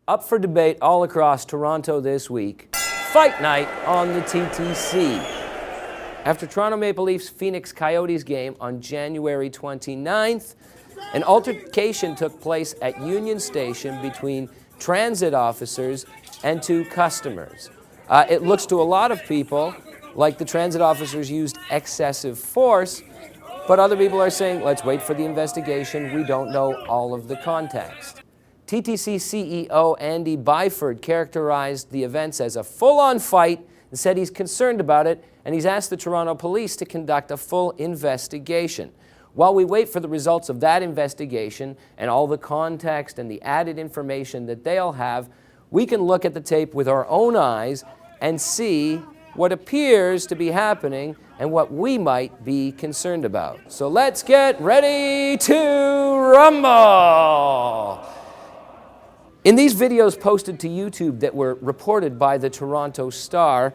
Up for debate all across Toronto this week, Fight Night on the TTC. After Toronto Maple Leafs Phoenix Coyotes game on January 29th, an altercation took place at Union Station between transit officers and two customers. It looks to a lot of people like the transit officers used excessive force, but other people are saying, let's wait for the investigation. We don't know all of the context. TTC CEO Andy Byford characterized the events as a full-on fight and said he's concerned about it, and he's asked the Toronto Police to conduct a full investigation. While we wait for the results of that investigation and all the context and the added information that they'll have, we can look at the tape with our own eyes and see what appears to be happening and what we might be concerned about. So let's get ready to rumble! In these videos posted to YouTube that were reported by the Toronto Star,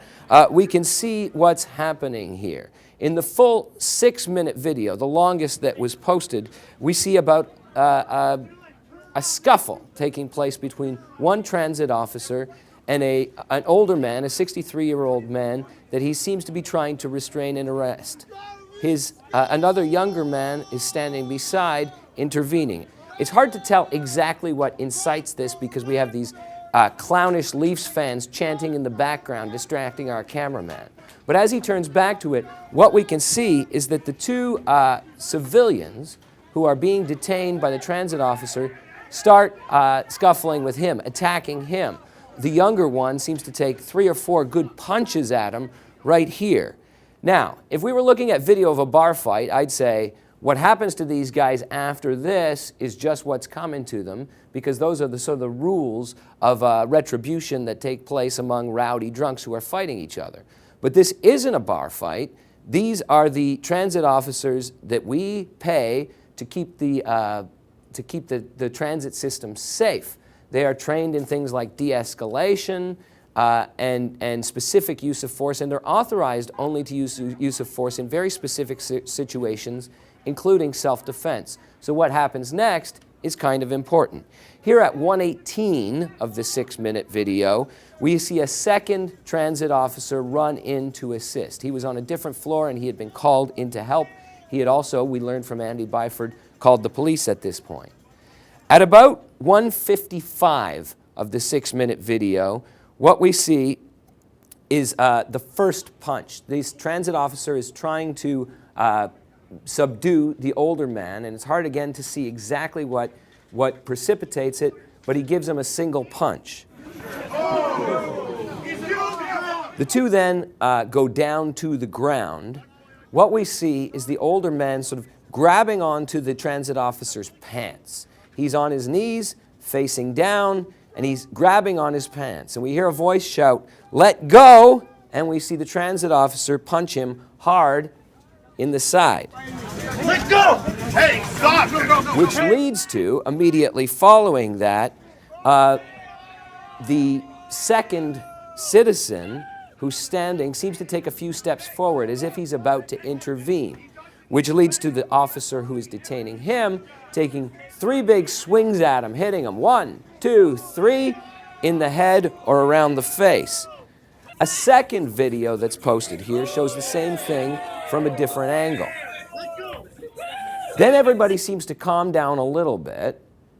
we can see what's happening here. In the full 6-minute video, the longest that was posted, we see about a scuffle taking place between one transit officer and an older man, a 63-year-old man, that he seems to be trying to restrain and arrest. Another younger man is standing beside, intervening. It's hard to tell exactly what incites this because we have these clownish Leafs fans chanting in the background, distracting our cameraman. But as he turns back to it, what we can see is that the two civilians who are being detained by the transit officer start scuffling with him, attacking him. The younger one seems to take 3 or 4 good punches at him right here. Now, if we were looking at video of a bar fight, I'd say what happens to these guys after this is just what's coming to them, because those are the sort of the rules of retribution that take place among rowdy drunks who are fighting each other. But this isn't a bar fight. These are the transit officers that we pay to keep the transit system safe. They are trained in things like de-escalation and specific use of force, and they're authorized only to use of force in very specific situations, including self-defense. So what happens next is kind of important. Here at 1:18 of the 6-minute video, we see a second transit officer run in to assist. He was on a different floor and he had been called in to help. He had also, we learned from Andy Byford, called the police at this point. At about 1:55 of the 6-minute video, what we see is the first punch. This transit officer is trying to subdue the older man, and it's hard again to see exactly what precipitates it, but he gives him a single punch. The two then go down to the ground. What we see is the older man sort of grabbing onto the transit officer's pants. He's on his knees, facing down, and he's grabbing on his pants. And we hear a voice shout, "Let go!" And we see the transit officer punch him hard in the side. Let go! Hey, stop! Which leads to, immediately following that, the second citizen who's standing seems to take a few steps forward as if he's about to intervene, which leads to the officer who is detaining him taking 3 big swings at him, hitting him 1, 2, 3 in the head or around the face. A second video that's posted here shows the same thing from a different angle. Then everybody seems to calm down a little bit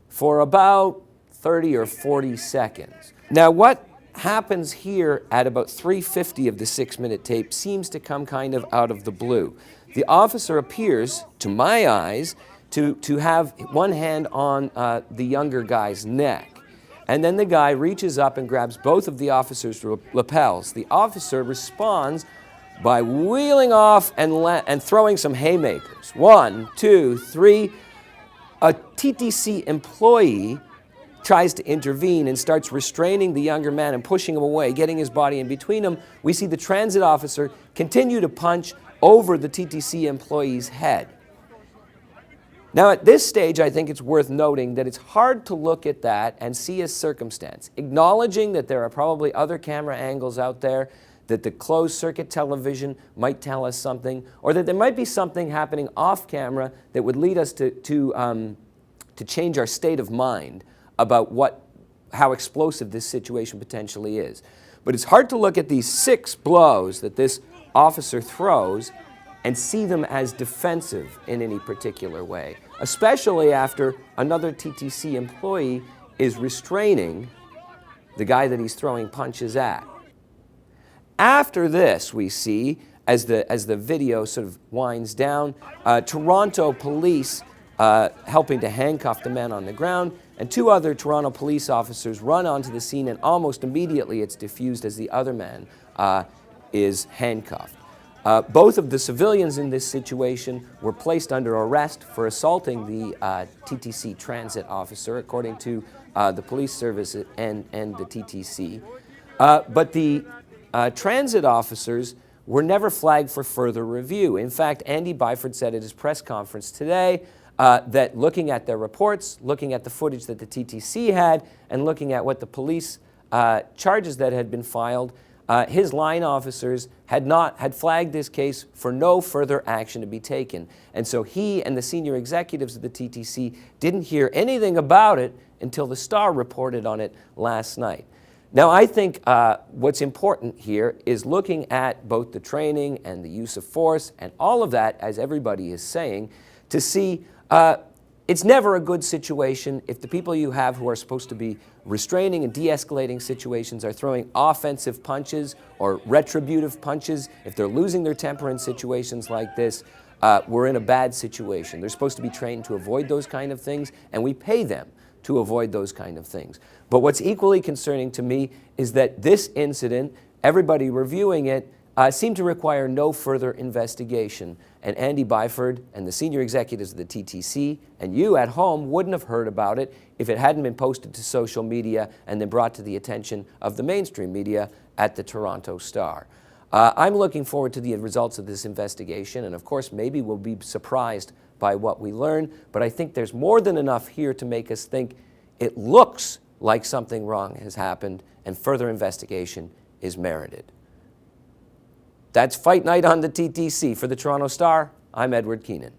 for about 30 or 40 seconds. Now what happens here at about 3:50 of the 6-minute tape seems to come kind of out of the blue. The officer appears, to my eyes, to have one hand on the younger guy's neck. And then the guy reaches up and grabs both of the officer's lapels. The officer responds by wheeling off and throwing some haymakers. 1, 2, 3. A TTC employee tries to intervene and starts restraining the younger man and pushing him away, getting his body in between them. We see the transit officer continue to punch over the TTC employee's head. Now at this stage, I think it's worth noting that it's hard to look at that and see a circumstance, acknowledging that there are probably other camera angles out there, that the closed circuit television might tell us something, or that there might be something happening off camera that would lead us to change our state of mind about what how explosive this situation potentially is. But it's hard to look at these 6 blows that this officer throws and see them as defensive in any particular way, especially after another TTC employee is restraining the guy that he's throwing punches at. After this, we see, as the video sort of winds down, Toronto police helping to handcuff the man on the ground, and 2 other Toronto police officers run onto the scene, and almost immediately it's diffused as the other man is handcuffed. Both of the civilians in this situation were placed under arrest for assaulting the TTC transit officer, according to the police service and the TTC. But the transit officers were never flagged for further review. In fact, Andy Byford said at his press conference today that looking at their reports, looking at the footage that the TTC had, and looking at what the police charges that had been filed, his line officers had flagged this case for no further action to be taken. And so he and the senior executives of the TTC didn't hear anything about it until the Star reported on it last night. Now, I think what's important here is looking at both the training and the use of force and all of that, as everybody is saying, to see it's never a good situation if the people you have who are supposed to be restraining and de-escalating situations are throwing offensive punches or retributive punches. If they're losing their temper in situations like this, we're in a bad situation. They're supposed to be trained to avoid those kind of things, and we pay them to avoid those kind of things. But what's equally concerning to me is that this incident, everybody reviewing it, seemed to require no further investigation. And Andy Byford and the senior executives of the TTC and you at home wouldn't have heard about it if it hadn't been posted to social media and then brought to the attention of the mainstream media at the Toronto Star. I'm looking forward to the results of this investigation, and of course maybe we'll be surprised by what we learn, but I think there's more than enough here to make us think it looks like something wrong has happened and further investigation is merited. That's Fight Night on the TTC. For the Toronto Star, I'm Edward Keenan.